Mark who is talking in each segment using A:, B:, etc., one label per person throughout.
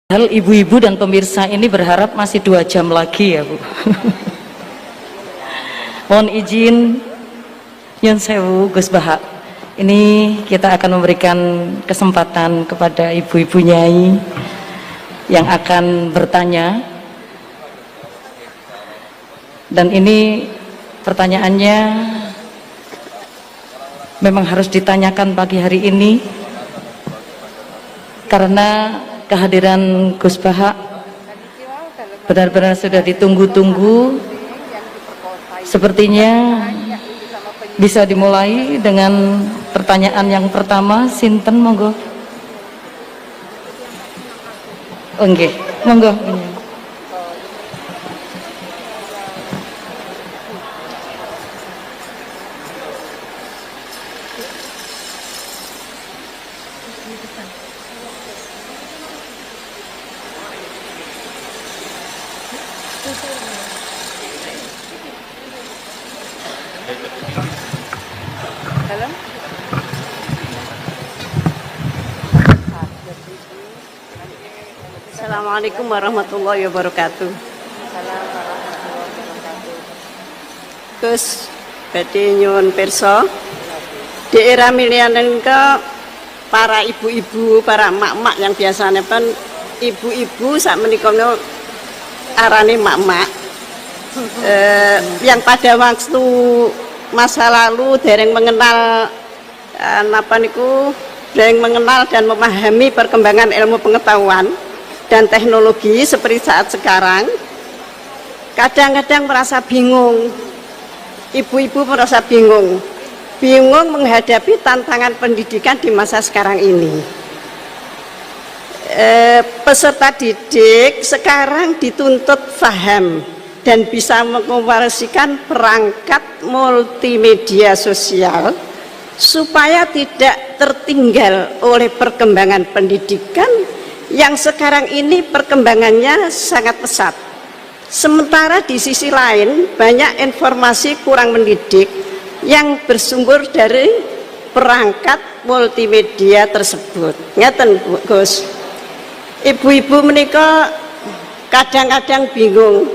A: Hal ibu-ibu dan pemirsa ini berharap masih 2 jam lagi ya Bu. Mohon izin Nyun Sewu Gus Bahak, ini kita akan memberikan kesempatan kepada ibu-ibu nyai yang akan bertanya, dan ini pertanyaannya memang harus ditanyakan pagi hari ini karena kehadiran Gus Bahak benar-benar sudah ditunggu-tunggu. Sepertinya bisa dimulai dengan pertanyaan yang pertama. Sinten monggo. Nggih, monggo.
B: Assalamualaikum warahmatullahi wabarakatuh. Gus badhe nyuwun pirsa, di era milenial ke para ibu-ibu, para emak-emak yang biasanya pun ibu-ibu sak menika arane emak-emak yang pada waktu masa lalu dereng mengenal dereng mengenal dan memahami perkembangan ilmu pengetahuan dan teknologi seperti saat sekarang, kadang-kadang merasa bingung. Ibu-ibu merasa bingung menghadapi tantangan pendidikan di masa sekarang ini. Peserta didik sekarang dituntut paham dan bisa mengoperasikan perangkat multimedia sosial supaya tidak tertinggal oleh perkembangan pendidikan yang sekarang ini perkembangannya sangat pesat. Sementara di sisi lain banyak informasi kurang mendidik yang bersumber dari perangkat multimedia tersebut. Ngeten Gus, ibu-ibu menika kadang-kadang bingung.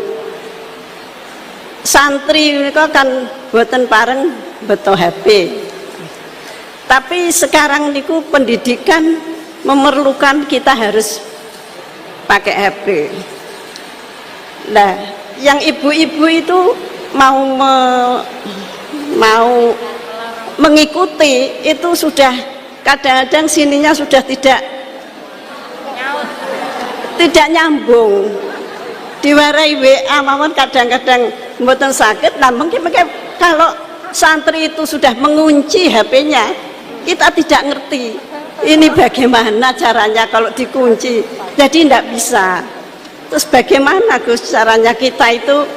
B: Santri menika kan boten pareng beto HP, tapi sekarang niku pendidikan memerlukan kita harus pakai HP. Nah, yang ibu-ibu itu mau mengikuti itu sudah kadang-kadang sininya sudah tidak nyambung. Diwarai WA mawon kadang-kadang mboten sakit. Nah, mungkin kalau santri itu sudah mengunci HP-nya, kita tidak ngerti ini bagaimana caranya kalau dikunci, jadi tidak bisa. Terus bagaimana Gus caranya kita itu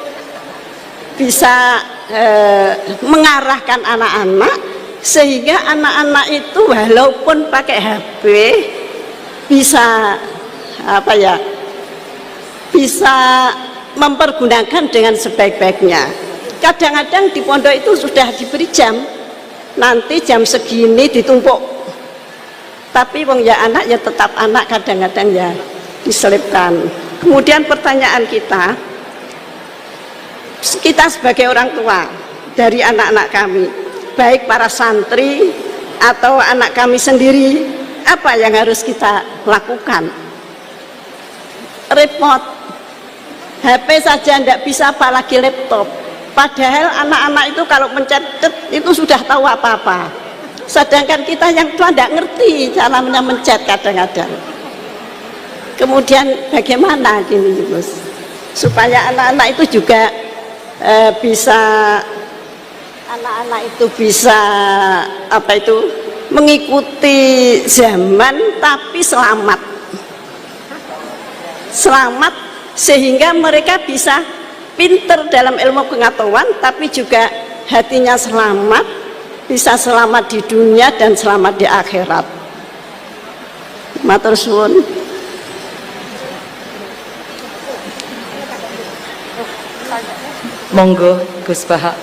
B: bisa mengarahkan anak-anak sehingga anak-anak itu walaupun pakai HP bisa bisa mempergunakan dengan sebaik-baiknya. Kadang-kadang di pondok itu sudah diberi jam, nanti jam segini ditumpuk, tapi wong ya anak ya tetap anak, kadang-kadang ya diselipkan. Kemudian pertanyaan kita sebagai orang tua dari anak-anak kami, baik para santri atau anak kami sendiri, apa yang harus kita lakukan? Repot, HP saja tidak bisa, apalagi laptop. Padahal anak-anak itu kalau mencatat itu sudah tahu apa-apa, sedangkan kita yang tua tidak ngerti caranya mencet kadang-kadang. Kemudian bagaimana gini Gus, supaya anak-anak itu juga bisa mengikuti zaman tapi selamat sehingga mereka bisa pinter dalam ilmu pengetahuan tapi juga hatinya selamat, bisa selamat di dunia dan selamat di akhirat. Matur suwun.
A: Monggo Gus Bahak.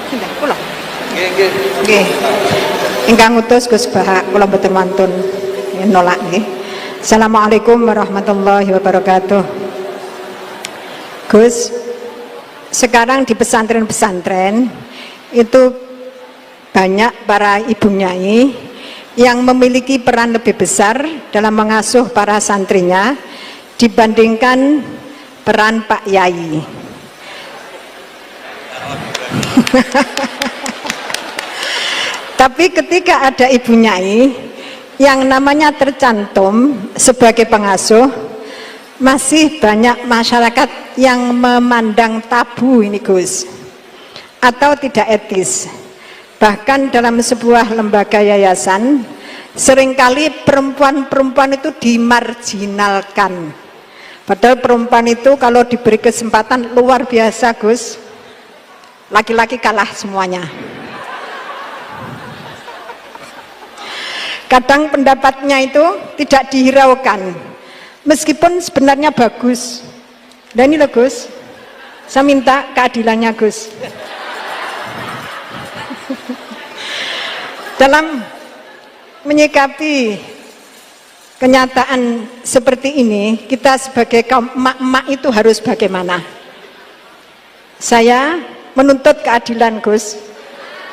C: Sudah pulang. Nggih. Ingkang utus Gus Bahak kula mboten wantun nolak nggih. Assalamualaikum warahmatullahi wabarakatuh. Gus, sekarang di pesantren-pesantren itu banyak para ibu nyai yang memiliki peran lebih besar dalam mengasuh para santrinya dibandingkan peran Pak Yai. Tapi ketika ada ibu nyai yang namanya tercantum sebagai pengasuh, masih banyak masyarakat yang memandang tabu ini Gus, atau tidak etis. Bahkan dalam sebuah lembaga yayasan seringkali perempuan-perempuan itu dimarginalkan, padahal perempuan itu kalau diberi kesempatan luar biasa Gus, laki-laki kalah semuanya. Kadang pendapatnya itu tidak dihiraukan, meskipun sebenarnya bagus. Dan ini loh Gus, saya minta keadilannya Gus. Dalam menyikapi kenyataan seperti ini, kita sebagai kaum emak-emak itu harus bagaimana? Saya menuntut keadilan Gus,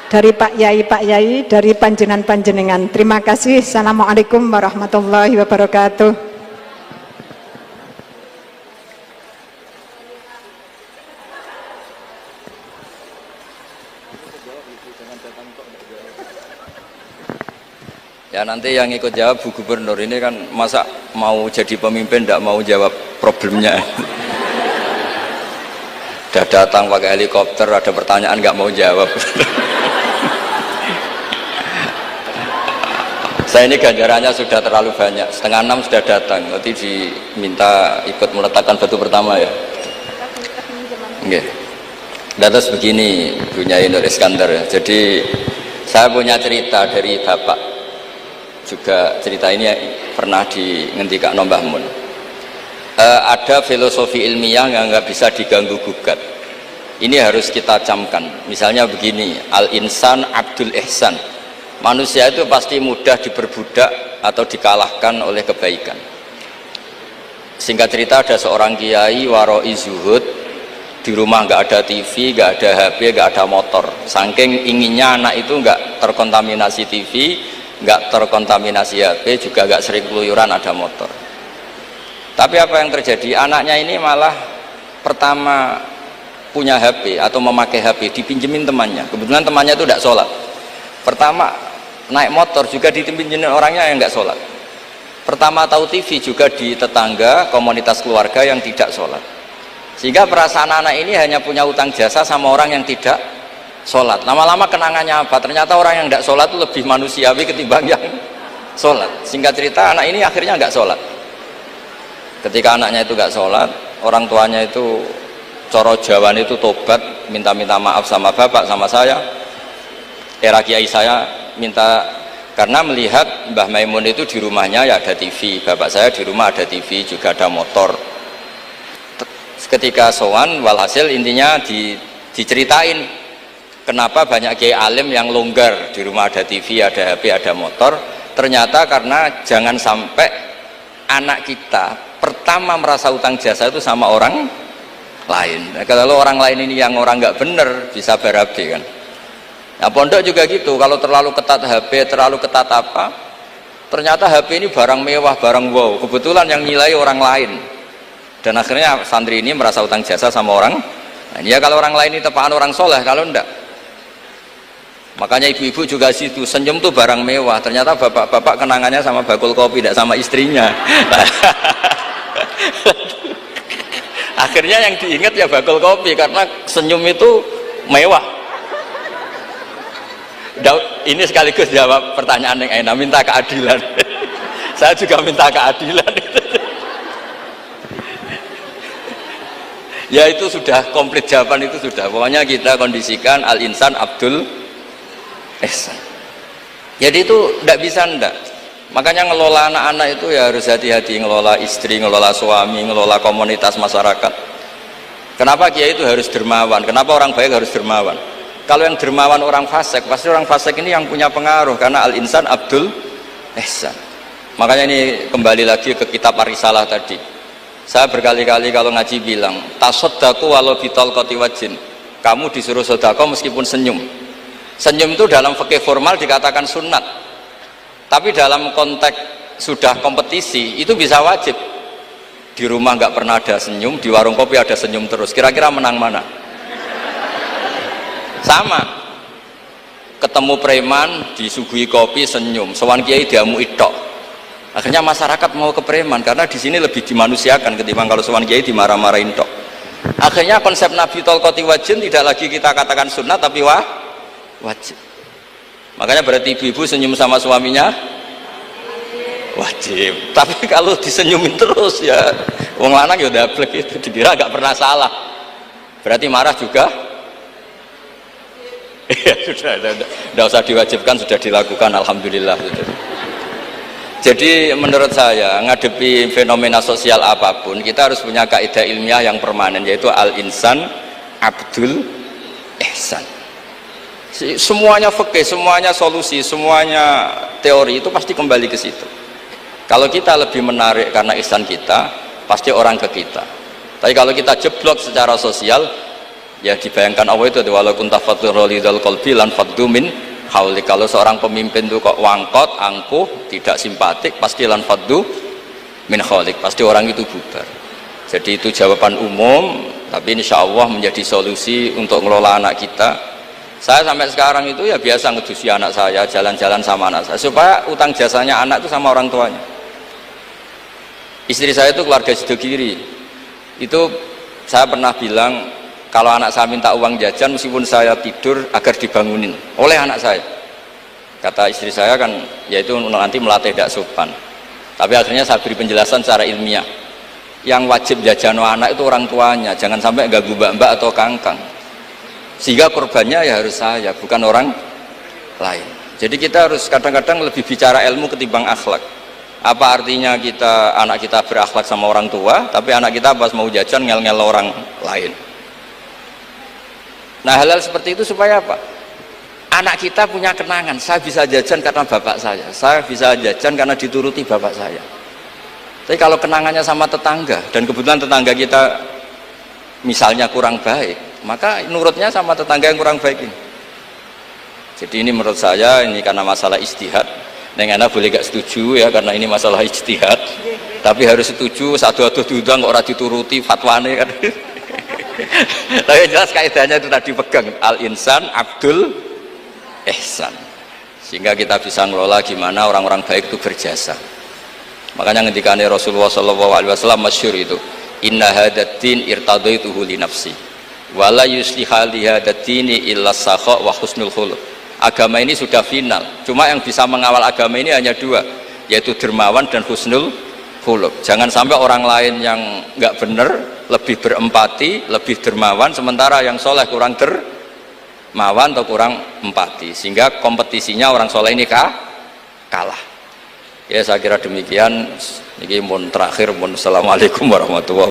C: dari Pak Yai, dari panjenengan-panjenengan. Terima kasih. Assalamualaikum warahmatullahi wabarakatuh.
D: Ya nanti yang ikut jawab Bu Gubernur ini kan masa mau jadi pemimpin tidak mau jawab problemnya. Udah datang pakai helikopter, ada pertanyaan nggak mau jawab. Saya ini ganjarannya sudah terlalu banyak, 5:30 sudah datang, nanti diminta ikut meletakkan batu pertama ya. Oke. Terus begini Bu Nyai Nur Iskandar ya. Jadi saya punya cerita dari Bapak, juga cerita ini pernah ngendika Mbah Mun. Ada filosofi ilmiah yang nggak bisa diganggu gugat. Ini harus kita camkan. Misalnya begini, al-insan abdul ihsan. Manusia itu pasti mudah diperbudak atau dikalahkan oleh kebaikan. Singkat cerita, ada seorang kiai waroi zuhud, di rumah nggak ada TV, nggak ada HP, nggak ada motor. Saking inginnya anak itu nggak terkontaminasi TV, nggak terkontaminasi HP, juga nggak sering keluyuran ada motor. Tapi apa yang terjadi? Anaknya ini malah pertama punya HP atau memakai HP dipinjemin temannya. Kebetulan temannya itu tidak sholat. Pertama naik motor juga dipinjemin orangnya yang nggak sholat. Pertama tahu TV juga di tetangga, komunitas keluarga yang tidak sholat. Sehingga perasaan anak ini hanya punya utang jasa sama orang yang tidak sholat. Lama-lama kenangannya apa? Ternyata orang yang tidak sholat itu lebih manusiawi ketimbang yang sholat. Singkat cerita anak ini akhirnya nggak sholat. Ketika anaknya itu nggak sholat, orang tuanya itu coro Jawan itu tobat, minta-minta maaf sama bapak, sama saya, era kiai saya, minta, karena melihat Mbah Maimun itu di rumahnya ya ada TV, bapak saya di rumah ada TV, juga ada motor. Ketika sowan, walhasil intinya diceritain kenapa banyak kiai alim yang longgar, di rumah ada TV, ada HP, ada motor. Ternyata karena jangan sampai anak kita pertama merasa utang jasa itu sama orang lain. Kalau orang lain ini yang orang nggak bener bisa berabe kan. Nah pondok juga gitu, kalau terlalu ketat HP, terlalu ketat apa, ternyata HP ini barang mewah, barang wow, kebetulan yang nilai orang lain, dan akhirnya santri ini merasa utang jasa sama orang. Nah, ya kalau orang lain ini tepaan orang soleh, kalau enggak. Makanya ibu-ibu juga situ, senyum tuh barang mewah, ternyata bapak-bapak kenangannya sama bakul kopi, tidak sama istrinya. Akhirnya yang diingat ya bakul kopi, karena senyum itu mewah. Ini sekaligus jawab pertanyaan yang enak, minta keadilan. Saya juga minta keadilan. Ya itu sudah komplit, jawaban itu sudah. Pokoknya kita kondisikan al-insan abdul ihsan. Jadi itu tidak bisa ndak. Makanya ngelola anak-anak itu ya harus hati-hati, ngelola istri, ngelola suami, ngelola komunitas masyarakat. Kenapa kiai itu harus dermawan? Kenapa orang baik harus dermawan? Kalau yang dermawan orang fasik, pasti orang fasik ini yang punya pengaruh, karena al-insan abdul ihsan. Makanya ini kembali lagi ke kitab Ar-Risalah tadi. Saya berkali-kali kalau ngaji bilang, tasodaku walau bitol koti wajin. Kamu disuruh sodako meskipun senyum. Senyum itu dalam fikih formal dikatakan sunat. Tapi dalam konteks sudah kompetisi itu bisa wajib. Di rumah nggak pernah ada senyum, di warung kopi ada senyum terus. Kira-kira menang mana? Sama. Ketemu preman, disuguhi kopi, senyum. Sowan kiai diamu itok. Akhirnya masyarakat mau ke preman karena di sini lebih dimanusiakan ketimbang kalau sowan kiai dimarah-marahin tok. Akhirnya konsep Nabi Tolkoti Wajin tidak lagi kita katakan sunnah tapi wajib. Makanya berarti ibu-ibu senyum sama suaminya wajib. Tapi kalau disenyumin terus ya wong lanang ya dablek itu dikira nggak pernah salah. Berarti marah juga. Ya sudah, tidak usah diwajibkan, sudah dilakukan, alhamdulillah. Jadi menurut saya ngadepi fenomena sosial apapun kita harus punya kaidah ilmiah yang permanen, yaitu al-insan abdul ihsan. Semuanya fikih, semuanya solusi, semuanya teori itu pasti kembali ke situ. Kalau kita lebih menarik karena ihsan kita, pasti orang ke kita. Tapi kalau kita jeblok secara sosial, ya dibayangkan Allah itu walaupun tafadhurul qalbi lan faddu min hauli. Kalau seorang pemimpin itu kok wangkot, angkuh, tidak simpatik, pasti lan faddu min haulik, pasti orang itu bubar. Jadi itu jawaban umum, tapi insya Allah menjadi solusi untuk ngelola anak kita. Saya sampai sekarang itu ya biasa ngedusi anak saya, jalan-jalan sama anak saya, supaya utang jasanya anak itu sama orang tuanya. Istri saya itu keluarga Sidogiri. Itu saya pernah bilang, kalau anak saya minta uang jajan meskipun saya tidur agar dibangunin oleh anak saya. Kata istri saya kan yaitu nanti melatih tidak sopan. Tapi akhirnya saya beri penjelasan secara ilmiah. Yang wajib jajan anak itu orang tuanya, jangan sampai ganggu mbak-mbak atau kangkang. Sehingga korbannya ya harus saya, bukan orang lain. Jadi kita harus kadang-kadang lebih bicara ilmu ketimbang akhlak. Apa artinya anak kita berakhlak sama orang tua, tapi anak kita pas mau jajan ngel-ngel orang lain. Nah hal-hal seperti itu supaya apa? Anak kita punya kenangan, saya bisa jajan karena bapak saya bisa jajan karena dituruti bapak saya. Tapi kalau kenangannya sama tetangga, dan kebetulan tetangga kita misalnya kurang baik, maka nurutnya sama tetangga yang kurang baik ini. Jadi ini menurut saya, ini karena masalah ijtihad. Neng anak boleh gak setuju ya, karena ini masalah ijtihad. Tapi harus setuju, satu-satu diundang kok ora dituruti fatwane kan. Tapi jelas kaidahnya itu tadi pegang al-insan abdul ihsan, sehingga kita bisa ngelola gimana orang-orang baik itu berjasa. Makanya ketika Rasulullah SAW masyhur itu, inna hadatin irtadaituhu li nafsi wala yusliha li hadatini illa sakha wa husnul khuluq. Agama ini sudah final, cuma yang bisa mengawal agama ini hanya dua, yaitu dermawan dan husnul khuluq. Jangan sampai orang lain yang nggak benar lebih berempati, lebih dermawan, sementara yang soleh kurang dermawan atau kurang empati, sehingga kompetisinya orang soleh ini kalah. Ya saya kira demikian. Ini mohon terakhir, mohon assalamualaikum warahmatullahi wabarakatuh.